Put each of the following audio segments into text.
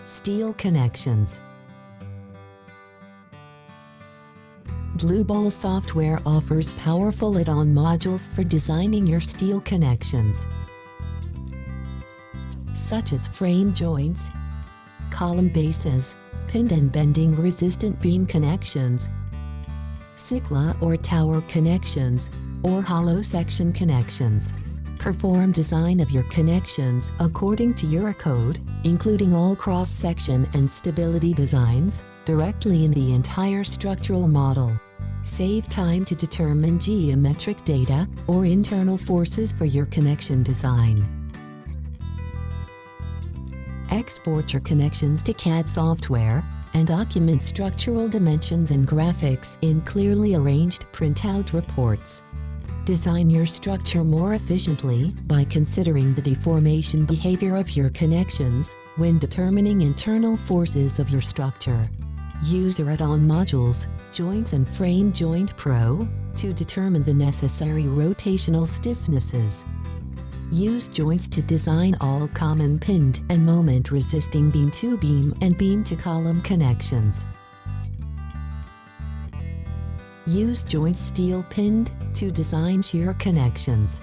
Steel connections. Dlubal Software offers powerful add-on modules for designing your steel connections, such as frame joints, column bases, pinned and bending resistant beam connections, Sikla or tower connections, or hollow section connections. Perform design of your connections according to Eurocode, including all cross-section and stability designs, directly in the entire structural model. Save time to determine geometric data or internal forces for your connection design. Export your connections to CAD software and document structural dimensions and graphics in clearly arranged printout reports. Design your structure more efficiently by considering the deformation behavior of your connections when determining internal forces of your structure. Use your add-on modules, Joints and Frame Joint Pro, to determine the necessary rotational stiffnesses. Use joints to design all common pinned and moment-resisting beam-to-beam and beam-to-column connections. Use joint steel pinned to design shear connections.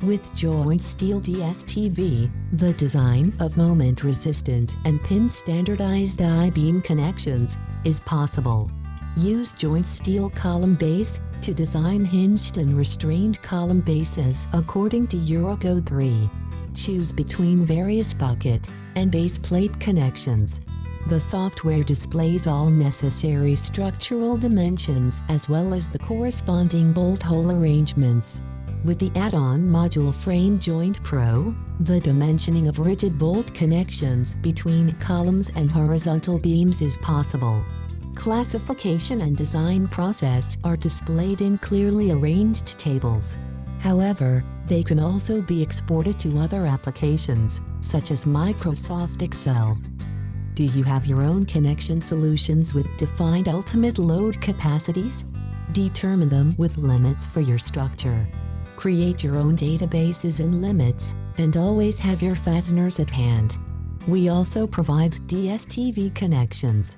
With joint steel DSTV, the design of moment-resistant and pin standardized I-beam connections is possible. Use joint steel column base to design hinged and restrained column bases according to Eurocode 3. Choose between various bucket and base plate connections. The software displays all necessary structural dimensions as well as the corresponding bolt hole arrangements. With the add-on module Frame Joint Pro, the dimensioning of rigid bolt connections between columns and horizontal beams is possible. Classification and design process are displayed in clearly arranged tables. However, they can also be exported to other applications, such as Microsoft Excel. Do you have your own connection solutions with defined ultimate load capacities? Determine them with limits for your structure. Create your own databases and limits, and always have your fasteners at hand. We also provide DSTV connections.